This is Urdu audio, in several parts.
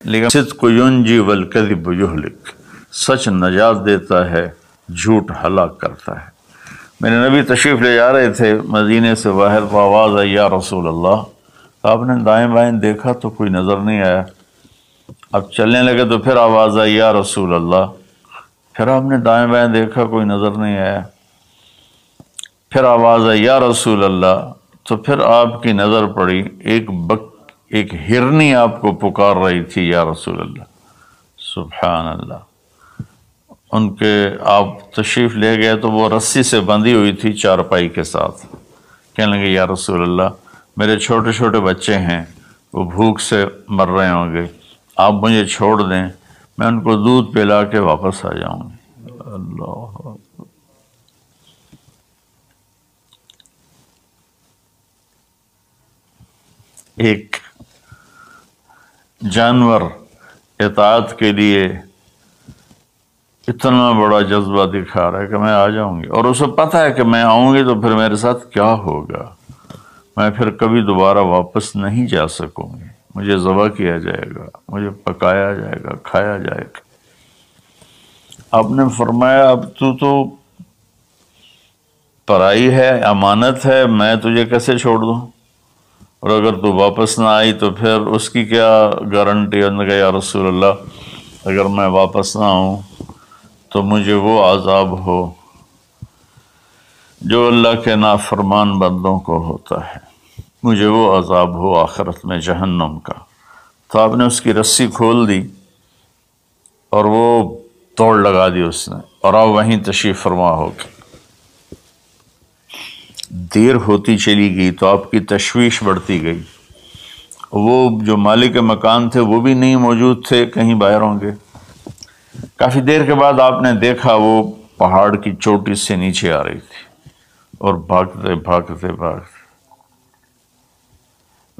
لیکن صدق ینجی والکذب یہلک، سچ نجات دیتا ہے، جھوٹ ہلاک کرتا ہے۔ میرے نبی تشریف لے جا رہے تھے مدینے سے باہر، تو آواز آئی یا رسول اللہ۔ آپ نے دائیں بائیں دیکھا تو کوئی نظر نہیں آیا۔ اب چلنے لگے تو پھر آواز آئی یا رسول اللہ۔ پھر آپ نے دائیں بائیں دیکھا، کوئی نظر نہیں آیا۔ پھر آواز آئی یا رسول اللہ، تو پھر آپ کی نظر پڑی، ایک ہرنی آپ کو پکار رہی تھی یا رسول اللہ۔ سبحان اللہ۔ ان کے آپ تشریف لے گئے تو وہ رسی سے بندھی ہوئی تھی چارپائی کے ساتھ۔ کہنے لگے یا رسول اللہ، میرے چھوٹے چھوٹے بچے ہیں، وہ بھوک سے مر رہے ہوں گے، آپ مجھے چھوڑ دیں، میں ان کو دودھ پلا کے واپس آ جاؤں گی۔ اللہ، ایک جانور اطاعت کے لیے اتنا بڑا جذبہ دکھا رہا ہے کہ میں آ جاؤں گی، اور اسے پتہ ہے کہ میں آؤں گی تو پھر میرے ساتھ کیا ہوگا، میں پھر کبھی دوبارہ واپس نہیں جا سکوں گی، مجھے ذبح کیا جائے گا، مجھے پکایا جائے گا، کھایا جائے گا۔ آپ نے فرمایا اب تو پرائی ہے، امانت ہے، میں تجھے کیسے چھوڑ دوں، اور اگر تو واپس نہ آئی تو پھر اس کی کیا گارنٹی؟ انہوں نے کہا یا رسول اللہ، اگر میں واپس نہ آؤں تو مجھے وہ عذاب ہو جو اللہ کے نافرمان بندوں کو ہوتا ہے، مجھے وہ عذاب ہو آخرت میں جہنم کا۔ تو آپ نے اس کی رسی کھول دی اور وہ توڑ لگا دی اس نے، اور آپ وہیں تشریف فرما ہو گئے۔ دیر ہوتی چلی گئی تو آپ کی تشویش بڑھتی گئی۔ وہ جو مالک مکان تھے وہ بھی نہیں موجود تھے، کہیں باہر ہوں گے۔ کافی دیر کے بعد آپ نے دیکھا وہ پہاڑ کی چوٹی سے نیچے آ رہی تھی، اور بھاگتے بھاگتے بھاگتے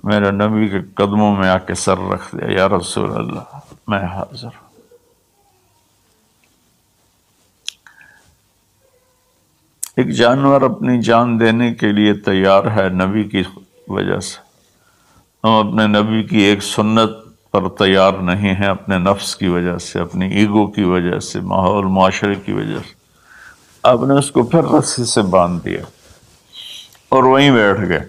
میرے نبی کے قدموں میں آ کے سر رکھ دیا، یا رسول اللہ میں حاضر ہوں۔ ایک جانور اپنی جان دینے کے لیے تیار ہے نبی کی وجہ سے، ہم اپنے نبی کی ایک سنت پر تیار نہیں ہیں، اپنے نفس کی وجہ سے، اپنی ایگو کی وجہ سے، ماحول معاشرے کی وجہ سے۔ آپ نے اس کو پھر رسی سے باندھ دیا اور وہیں بیٹھ گئے۔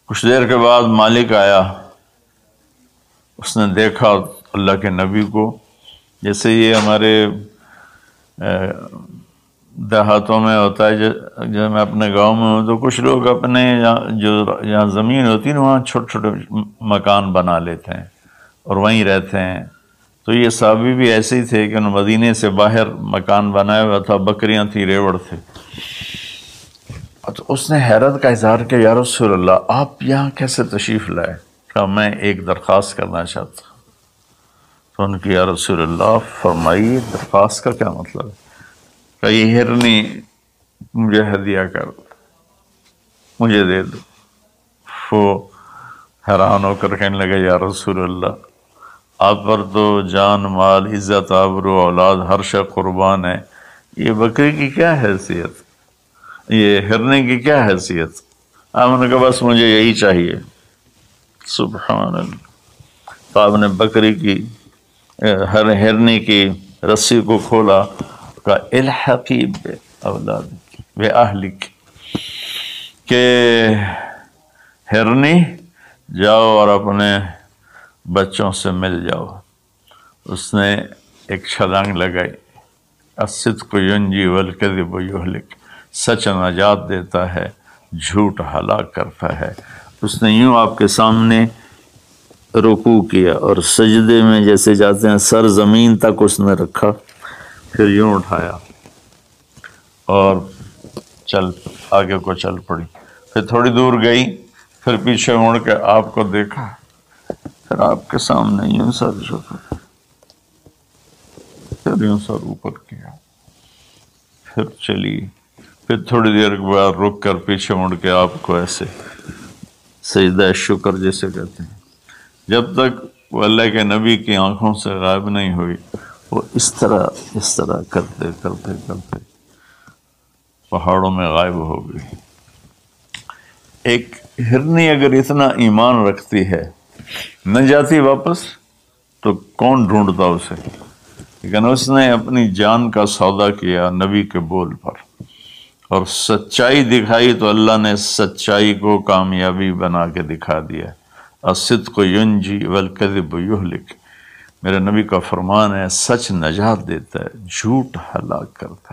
کچھ دیر کے بعد مالک آیا، اس نے دیکھا اللہ کے نبی کو، جیسے یہ ہمارے دیہاتوں میں ہوتا ہے، جب میں اپنے گاؤں میں ہوں تو کچھ لوگ اپنے جہاں زمین ہوتی ہے نا وہاں چھوٹے چھوٹے مکان بنا لیتے ہیں اور وہیں رہتے ہیں۔ تو یہ صحابی بھی ایسے ہی تھے کہ انہوں نے مدینے سے باہر مکان بنایا ہوا تھا، بکریاں تھی، ریوڑ تھے۔ تو اس نے حیرت کا اظہار کیا، یا رسول اللہ آپ یہاں کیسے تشریف لائے؟ کہا میں ایک درخواست کرنا چاہتا ہوں۔ تو ان کی یا رسول اللہ فرمائیے، درخواست کا کیا مطلب ہے؟ کہ یہ ہرنی مجھے ہدیہ کر دو، مجھے دے دو۔ وہ حیران ہو کر کہنے لگے یا رسول اللہ آپ پر تو جان، مال، عزت، آبرو، اولاد ہر شے قربان ہے، یہ بکری کی کیا حیثیت، یہ ہرنے کی کیا حیثیت؟ آپ نے کہا بس مجھے یہی چاہیے۔ سبحان اللہ۔ تو آپ نے بکری کی ہرنے کی رسی کو کھولا، کہا الحقی باولادک باہلک، کہ ہرنی جاؤ اور اپنے بچوں سے مل جاؤ۔ اس نے ایک چھلانگ لگائی، الصدق ینجی والکذب یہلک، سچ نجات دیتا ہے، جھوٹ ہلاک کرتا ہے۔ اس نے یوں آپ کے سامنے رکوع کیا اور سجدے میں جیسے جاتے ہیں سر زمین تک اس نے رکھا، پھر یوں اٹھایا اور آگے کو چل پڑی۔ پھر تھوڑی دور گئی، پھر پیچھے مڑ کے آپ کو دیکھا، پھر آپ کے سامنے یوں سر جھکا، پھر یوں سر اوپر کیا، پھر چلی، پھر تھوڑی دیر کے بعد رک کر پیچھے مڑ کے آپ کو ایسے سجدہ شکر جیسے کہتے ہیں، جب تک وہ اللہ کے نبی کی آنکھوں سے غائب نہیں ہوئی، وہ اس طرح کرتے کرتے کرتے پہاڑوں میں غائب ہو گئی۔ ایک ہرنی اگر اتنا ایمان رکھتی ہے نہ جاتی واپس تو کون ڈھونڈتا اسے، لیکن اس نے اپنی جان کا سودا کیا نبی کے بول پر اور سچائی دکھائی تو اللہ نے سچائی کو کامیابی بنا کے دکھا دیا۔ الصدق ینجی والکذب یہلک، میرے نبی کا فرمان ہے سچ نجات دیتا ہے، جھوٹ ہلاک کرتا ہے۔